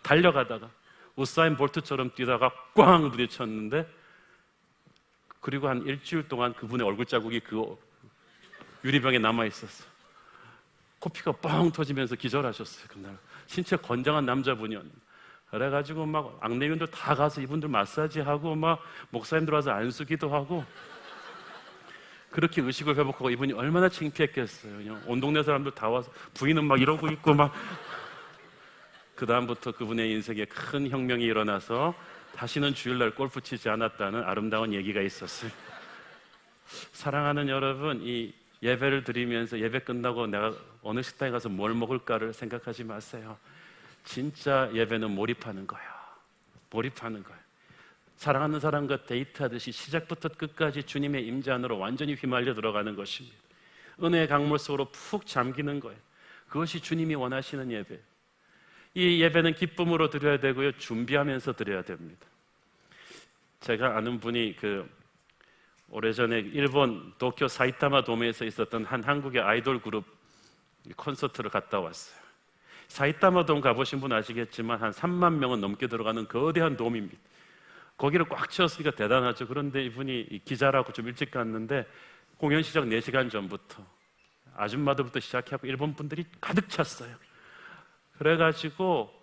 달려가다가 우사인 볼트처럼 뛰다가 꽝 부딪혔는데, 그리고 한 일주일 동안 그분의 얼굴 자국이 그 유리병에 남아 있었어. 코피가 뻥 터지면서 기절하셨어요. 그날 신체 건장한 남자분이었는데, 그래가지고 막 악내면들 다 가서 이분들 마사지하고 막 목사님들 와서 안수기도 하고 그렇게 의식을 회복하고, 이분이 얼마나 창피했겠어요. 그냥 온 동네 사람들 다 와서 부인은 막 이러고 있고 막. 그 다음부터 그분의 인생에 큰 혁명이 일어나서 다시는 주일날 골프 치지 않았다는 아름다운 얘기가 있었어요. 사랑하는 여러분, 이 예배를 드리면서 예배 끝나고 내가 어느 식당에 가서 뭘 먹을까를 생각하지 마세요. 진짜 예배는 몰입하는 거예요. 몰입하는 거예요. 사랑하는 사람과 데이트하듯이 시작부터 끝까지 주님의 임재 안으로 완전히 휘말려 들어가는 것입니다. 은혜의 강물 속으로 푹 잠기는 거예요. 그것이 주님이 원하시는 예배. 이 예배는 기쁨으로 드려야 되고요, 준비하면서 드려야 됩니다. 제가 아는 분이 오래전에 일본 도쿄 사이타마 도메에서 있었던 한 한국의 아이돌 그룹 콘서트를 갔다 왔어요. 사이타마 돔 가보신 분 아시겠지만 한 3만 명은 넘게 들어가는 거대한 돔입니다. 거기를 꽉 채웠으니까 대단하죠. 그런데 이분이 기자라고 좀 일찍 갔는데 공연 시작 4시간 전부터 아줌마들부터 시작해서 일본 분들이 가득 찼어요. 그래가지고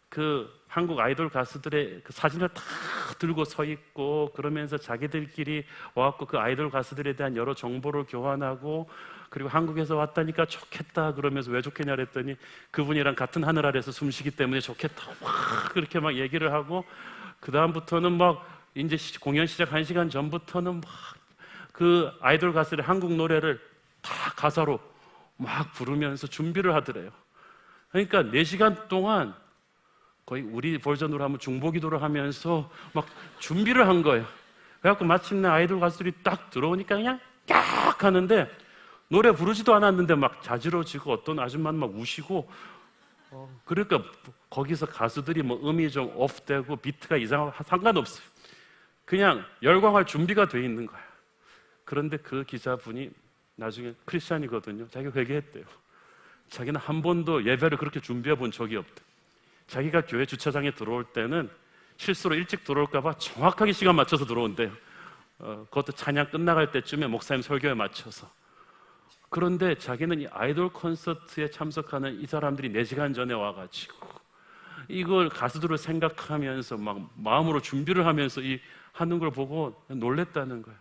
그 한국 아이돌 가수들의 그 사진을 다 들고 서 있고 그러면서 자기들끼리 와갖고 그 아이돌 가수들에 대한 여러 정보를 교환하고, 그리고 한국에서 왔다니까 좋겠다 그러면서 왜 좋겠냐 그랬더니 그분이랑 같은 하늘 아래서 숨쉬기 때문에 좋겠다 막 그렇게 막 얘기를 하고, 그 다음부터는 막 이제 공연 시작 1시간 전부터는 막 그 아이돌 가수들의 한국 노래를 다 가사로 막 부르면서 준비를 하더래요. 그러니까 4시간 동안 거의 우리 버전으로 하면 중보기도를 하면서 막 준비를 한 거예요. 그래갖고 마침내 아이돌 가수들이 딱 들어오니까 그냥 깍 하는데 노래 부르지도 않았는데 막 자지러지고 어떤 아줌마는 막 우시고, 그러니까 거기서 가수들이 뭐 음이 좀 오프되고 비트가 이상하고 상관없어요. 그냥 열광할 준비가 돼 있는 거야. 그런데 그 기자분이 나중에 크리스찬이거든요. 자기가 회개했대요. 자기는 한 번도 예배를 그렇게 준비해 본 적이 없대. 자기가 교회 주차장에 들어올 때는 실수로 일찍 들어올까 봐 정확하게 시간 맞춰서 들어온대요. 그것도 찬양 끝나갈 때쯤에 목사님 설교에 맞춰서. 그런데 자기는 이 아이돌 콘서트에 참석하는 이 사람들이 4시간 전에 와가지고 이걸 가수들을 생각하면서 막 마음으로 준비를 하면서 이 하는 걸 보고 놀랬다는 거야.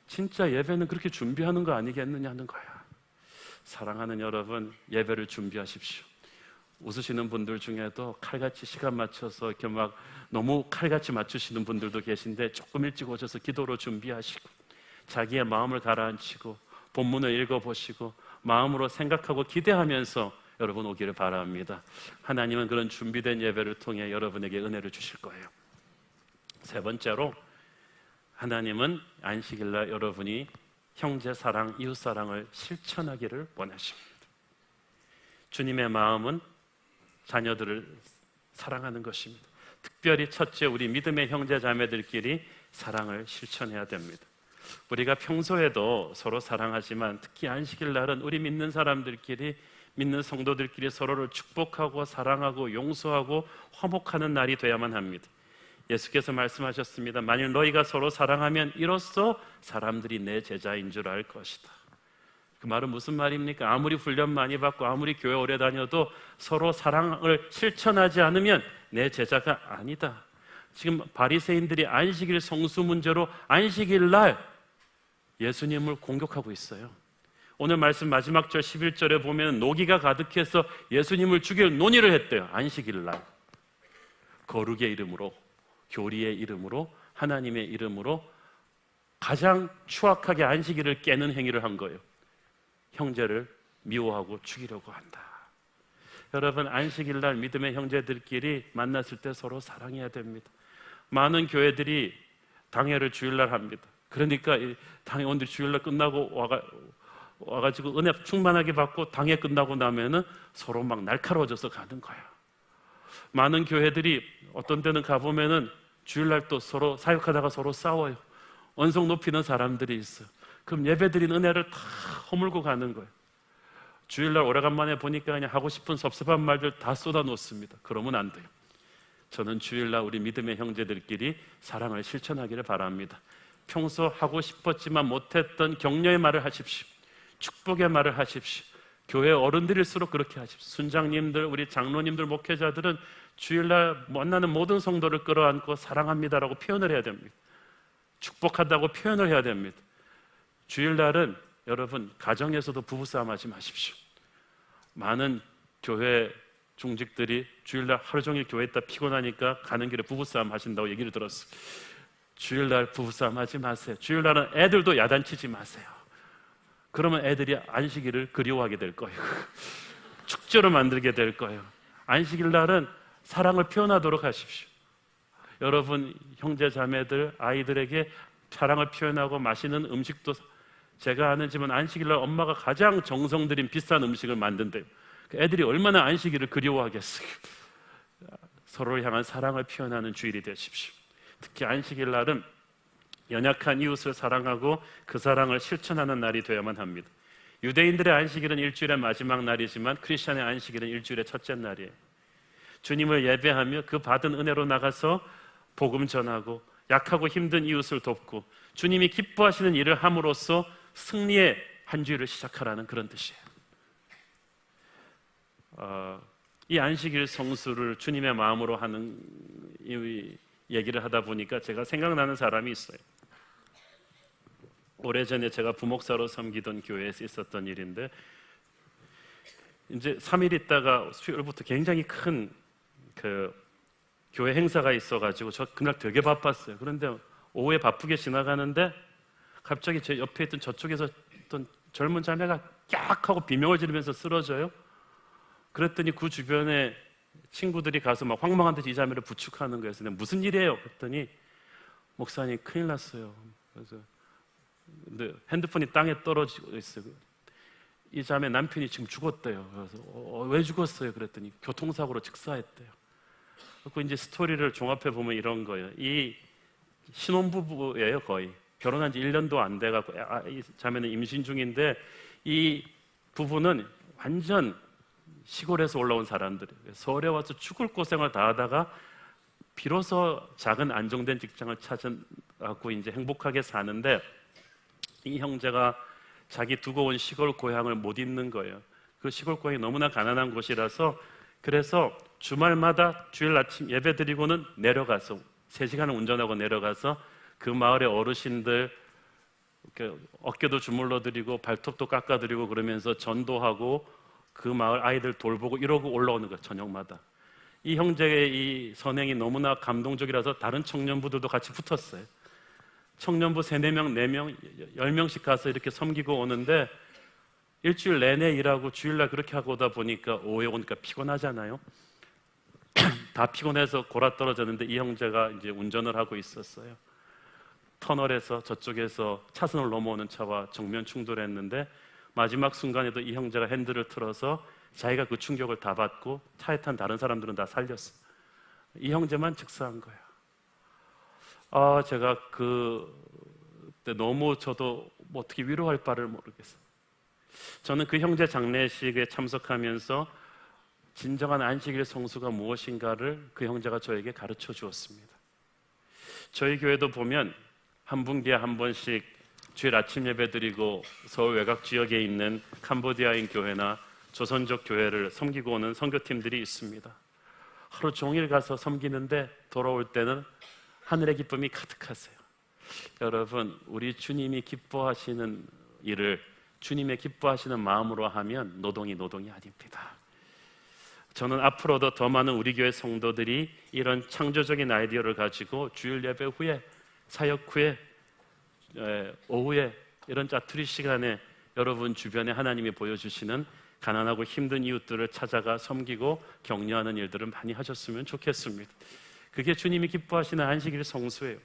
진짜 예배는 그렇게 준비하는 거 아니겠느냐 하는 거야. 사랑하는 여러분, 예배를 준비하십시오. 웃으시는 분들 중에도 칼같이 시간 맞춰서 이렇게 막 너무 칼같이 맞추시는 분들도 계신데 조금 일찍 오셔서 기도로 준비하시고 자기의 마음을 가라앉히고 본문을 읽어보시고 마음으로 생각하고 기대하면서 여러분 오기를 바랍니다. 하나님은 그런 준비된 예배를 통해 여러분에게 은혜를 주실 거예요. 세 번째로, 하나님은 안식일날 여러분이 형제 사랑, 이웃 사랑을 실천하기를 원하십니다. 주님의 마음은 자녀들을 사랑하는 것입니다. 특별히 첫째, 우리 믿음의 형제 자매들끼리 사랑을 실천해야 됩니다. 우리가 평소에도 서로 사랑하지만 특히 안식일 날은 우리 믿는 사람들끼리, 믿는 성도들끼리 서로를 축복하고 사랑하고 용서하고 화목하는 날이 돼야만 합니다. 예수께서 말씀하셨습니다. 만일 너희가 서로 사랑하면 이로써 사람들이 내 제자인 줄 알 것이다. 그 말은 무슨 말입니까? 아무리 훈련 많이 받고 아무리 교회 오래 다녀도 서로 사랑을 실천하지 않으면 내 제자가 아니다. 지금 바리새인들이 안식일 성수 문제로 안식일 날 예수님을 공격하고 있어요. 오늘 말씀 마지막 절 11절에 보면 노기가 가득해서 예수님을 죽일 논의를 했대요. 안식일 날 거룩의 이름으로, 교리의 이름으로, 하나님의 이름으로 가장 추악하게 안식일을 깨는 행위를 한 거예요. 형제를 미워하고 죽이려고 한다. 여러분, 안식일 날 믿음의 형제들끼리 만났을 때 서로 사랑해야 됩니다. 많은 교회들이 당회를 주일날 합니다. 그러니까 이 당회원들이 주일날 끝나고 와가지고 은혜 충만하게 받고 당회 끝나고 나면은 서로 막 날카로워져서 가는 거야. 많은 교회들이 어떤 데는 가보면은 주일날 또 서로 사역하다가 서로 싸워요. 언성 높이는 사람들이 있어요. 그럼 예배드린 은혜를 다 허물고 가는 거예요. 주일날 오래간만에 보니까 그냥 하고 싶은 섭섭한 말들 다 쏟아놓습니다. 그러면 안 돼요. 저는 주일날 우리 믿음의 형제들끼리 사랑을 실천하기를 바랍니다. 평소 하고 싶었지만 못했던 격려의 말을 하십시오. 축복의 말을 하십시오. 교회 어른들일수록 그렇게 하십시오. 순장님들, 우리 장로님들, 목회자들은 주일날 만나는 모든 성도를 끌어안고 사랑합니다라고 표현을 해야 됩니다. 축복한다고 표현을 해야 됩니다. 주일날은 여러분 가정에서도 부부싸움 하지 마십시오. 많은 교회 중직들이 주일날 하루 종일 교회에 있다 피곤하니까 가는 길에 부부싸움 하신다고 얘기를 들었어요. 주일날 부부싸움 하지 마세요. 주일날은 애들도 야단치지 마세요. 그러면 애들이 안식일을 그리워하게 될 거예요. 축제로 만들게 될 거예요. 안식일 날은 사랑을 표현하도록 하십시오. 여러분 형제 자매들, 아이들에게 사랑을 표현하고 맛있는 음식도, 제가 아는 집은 안식일 날 엄마가 가장 정성 들인 비싼 음식을 만든대요. 애들이 얼마나 안식일을 그리워하겠어요. 서로를 향한 사랑을 표현하는 주일이 되십시오. 특히 안식일 날은 연약한 이웃을 사랑하고 그 사랑을 실천하는 날이 되어야만 합니다. 유대인들의 안식일은 일주일의 마지막 날이지만 크리스천의 안식일은 일주일의 첫째 날이에요. 주님을 예배하며 그 받은 은혜로 나가서 복음 전하고 약하고 힘든 이웃을 돕고 주님이 기뻐하시는 일을 함으로써 승리의 한 주일을 시작하라는 그런 뜻이에요. 이 안식일 성수를 주님의 마음으로 하는 이 얘기를 하다 보니까 제가 생각나는 사람이 있어요. 오래전에 제가 부목사로 섬기던 교회에서 있었던 일인데, 이제 3일 있다가 수요일부터 굉장히 큰 그 교회 행사가 있어가지고 저 그날 되게 바빴어요. 그런데 오후에 바쁘게 지나가는데 갑자기 제 옆에 있던 저쪽에서 어떤 젊은 자매가 깍 하고 비명을 지르면서 쓰러져요. 그랬더니 그 주변에 친구들이 가서 막 황망한 듯이 이 자매를 부축하는 거예요. 그래서 무슨 일이에요? 그랬더니 목사님 큰일 났어요. 그래서 근데 핸드폰이 땅에 떨어지고 있어요. 이 자매 남편이 지금 죽었대요. 그래서 왜 죽었어요? 그랬더니 교통사고로 직사했대요. 그리고 이제 스토리를 종합해 보면 이런 거예요. 이 신혼부부예요. 거의 결혼한 지 1년도 안 돼갖고 이 자매는 임신 중인데, 이 부부는 완전 시골에서 올라온 사람들이에요. 서울에 와서 죽을 고생을 다 하다가 비로소 작은 안정된 직장을 찾아갖고 이제 행복하게 사는데, 이 형제가 자기 두고 온 시골 고향을 못 잊는 거예요. 그 시골 고향이 너무나 가난한 곳이라서, 그래서 주말마다 주일 아침 예배 드리고는 내려가서 3시간을 운전하고 내려가서 그 마을의 어르신들 어깨도 주물러 드리고 발톱도 깎아 드리고 그러면서 전도하고 그 마을 아이들 돌보고 이러고 올라오는 거예요. 저녁마다. 이 형제의 이 선행이 너무나 감동적이라서 다른 청년부들도 같이 붙었어요. 청년부 3, 4명, 4명, 10명씩 가서 이렇게 섬기고 오는데, 일주일 내내 일하고 주일날 그렇게 하고 오다 보니까 오후에 오니까 피곤하잖아요. 다 피곤해서 골아 떨어졌는데 이 형제가 이제 운전을 하고 있었어요. 터널에서 저쪽에서 차선을 넘어오는 차와 정면 충돌했는데, 마지막 순간에도 이 형제가 핸들을 틀어서 자기가 그 충격을 다 받고 차에 탄 다른 사람들은 다 살렸어요. 이 형제만 즉사한 거예요. 제가 그때 너무 저도 뭐 어떻게 위로할 바를 모르겠어요. 저는 그 형제 장례식에 참석하면서 진정한 안식일 성수가 무엇인가를 그 형제가 저에게 가르쳐 주었습니다. 저희 교회도 보면 한 분기에 한 번씩 주일 아침 예배 드리고 서울 외곽 지역에 있는 캄보디아인 교회나 조선족 교회를 섬기고 오는 선교팀들이 있습니다. 하루 종일 가서 섬기는데 돌아올 때는 하늘의 기쁨이 가득하세요. 여러분, 우리 주님이 기뻐하시는 일을 주님의 기뻐하시는 마음으로 하면 노동이 아닙니다. 저는 앞으로도 더 많은 우리 교회 성도들이 이런 창조적인 아이디어를 가지고 주일 예배 후에, 사역 후에, 오후에 이런 짜투리 시간에 여러분 주변에 하나님이 보여주시는 가난하고 힘든 이웃들을 찾아가 섬기고 격려하는 일들을 많이 하셨으면 좋겠습니다. 그게 주님이 기뻐하시는 안식일 성수예요.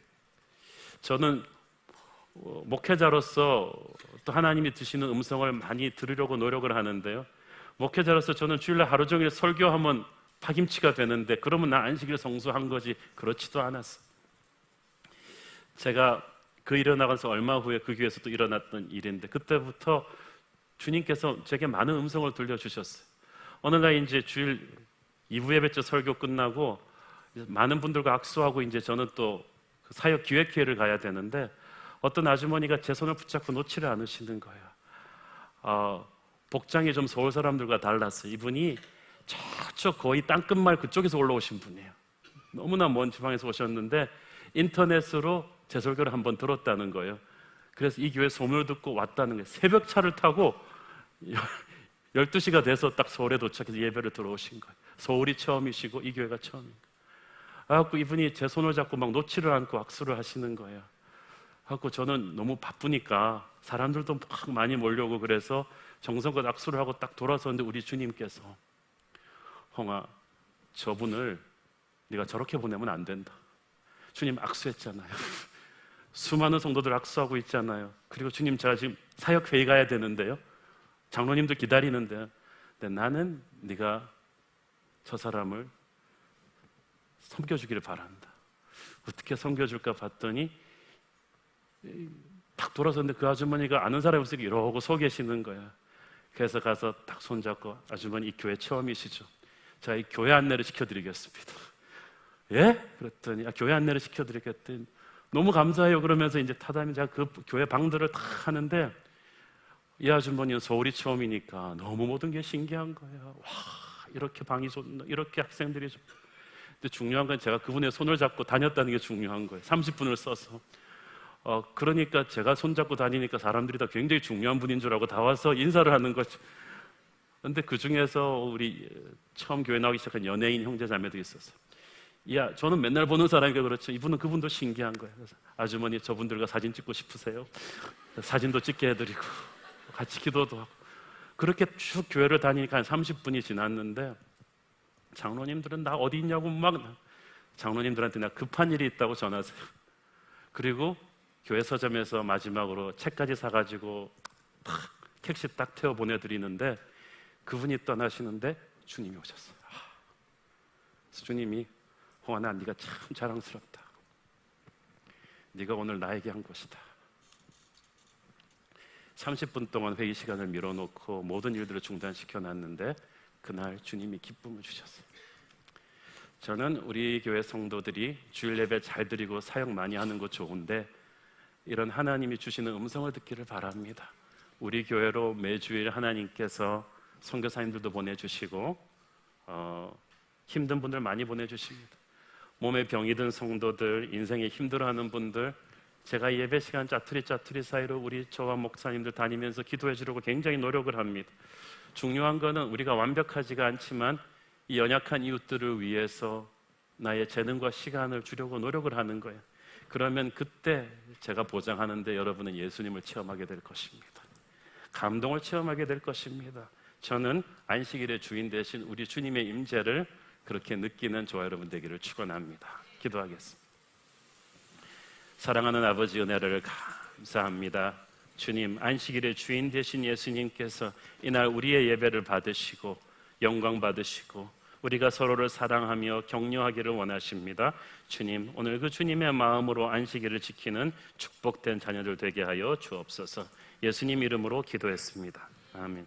저는 목회자로서 또 하나님이 드시는 음성을 많이 들으려고 노력을 하는데요, 목회자로서 저는 주일날 하루 종일 설교하면 파김치가 되는데 그러면 나 안식일 성수한 거지, 그렇지도 않았어요. 제가 그 일어나가서 얼마 후에 그 교회에서 또 일어났던 일인데, 그때부터 주님께서 제게 많은 음성을 들려주셨어요. 어느 날 이제 주일 2부 예배 때 설교 끝나고 많은 분들과 악수하고 이제 저는 또 그 사역 기획회의를 가야 되는데, 어떤 아주머니가 제 손을 붙잡고 놓지를 않으시는 거예요. 복장이 좀 서울 사람들과 달랐어요. 이분이 저쪽 거의 땅끝마을 그쪽에서 올라오신 분이에요. 너무나 먼 지방에서 오셨는데 인터넷으로 제 설교를 한번 들었다는 거예요. 그래서 이 교회 소문을 듣고 왔다는 거예요. 새벽 차를 타고 12시가 돼서 딱 서울에 도착해서 예배를 들어오신 거예요. 서울이 처음이시고 이 교회가 처음인 거예요. 그래서 이분이 제 손을 잡고 막 놓지를 않고 악수를 하시는 거예요. 그래서 저는 너무 바쁘니까 사람들도 막 많이 몰려오고 그래서 정성껏 악수를 하고 딱 돌아섰는데, 우리 주님께서 홍아, 저분을 네가 저렇게 보내면 안 된다. 주님 악수했잖아요. 수많은 성도들 악수하고 있잖아요. 그리고 주님, 제가 지금 사역회의 가야 되는데요, 장로님들 기다리는데, 근데 나는 네가 저 사람을 섬겨주기를 바란다. 어떻게 섬겨줄까 봤더니 딱 돌아섰는데 그 아주머니가 아는 사람이 없으니까 이러고 서 계시는 거야. 그래서 가서 딱 손잡고, 아주머니 이 교회 처음이시죠? 자, 이 교회 안내를 시켜드리겠습니다. 예? 그랬더니 교회 안내를 시켜드리겠더니 너무 감사해요. 그러면서 이제 타다니 제가 그 교회 방들을 다 하는데 이 아주머니는 서울이 처음이니까 너무 모든 게 신기한 거예요. 와, 이렇게 방이 좋나, 이렇게 학생들이 좋나. 근데 중요한 건 제가 그분의 손을 잡고 다녔다는 게 중요한 거예요. 30분을 써서. 그러니까 제가 손잡고 다니니까 사람들이 다 굉장히 중요한 분인 줄 알고 다 와서 인사를 하는 거죠. 근데 그 중에서 우리 처음 교회 나오기 시작한 연예인 형제 자매도 있었어요. 야, 저는 맨날 보는 사람이니까 그렇죠. 이분은 그분도 신기한 거예요. 그래서 아주머니 저분들과 사진 찍고 싶으세요? 사진도 찍게 해드리고 같이 기도도 하고 그렇게 쭉 교회를 다니니까 한 30분이 지났는데 장로님들은 나 어디 있냐고 막 장로님들한테 나 급한 일이 있다고 전하세요. 그리고 교회 서점에서 마지막으로 책까지 사가지고 탁 택시 딱 태워 보내드리는데 그분이 떠나시는데 주님이 오셨어요. 그래서 주님이 홍환아, 네가 참 자랑스럽다. 네가 오늘 나에게 한 것이다. 30분 동안 회의 시간을 밀어놓고 모든 일들을 중단시켜 놨는데 그날 주님이 기쁨을 주셨어요. 저는 우리 교회 성도들이 주일 예배 잘 드리고 사역 많이 하는 거 좋은데 이런 하나님이 주시는 음성을 듣기를 바랍니다. 우리 교회로 매주일 하나님께서 선교사님들도 보내주시고 힘든 분들 많이 보내주십니다. 몸에 병이 든 성도들, 인생에 힘들어하는 분들, 제가 예배 시간 짜투리 사이로 우리 저와 목사님들 다니면서 기도해 주려고 굉장히 노력을 합니다. 중요한 거는 우리가 완벽하지가 않지만 이 연약한 이웃들을 위해서 나의 재능과 시간을 주려고 노력을 하는 거예요. 그러면 그때 제가 보장하는데 여러분은 예수님을 체험하게 될 것입니다. 감동을 체험하게 될 것입니다. 저는 안식일의 주인 되신 우리 주님의 임재를 그렇게 느끼는 저와 여러분 되기를 축원합니다. 기도하겠습니다. 사랑하는 아버지, 은혜를 감사합니다. 주님, 안식일의 주인 되신 예수님께서 이날 우리의 예배를 받으시고 영광 받으시고 우리가 서로를 사랑하며 격려하기를 원하십니다. 주님, 오늘 그 주님의 마음으로 안식일을 지키는 축복된 자녀들 되게 하여 주옵소서. 예수님 이름으로 기도했습니다. 아멘.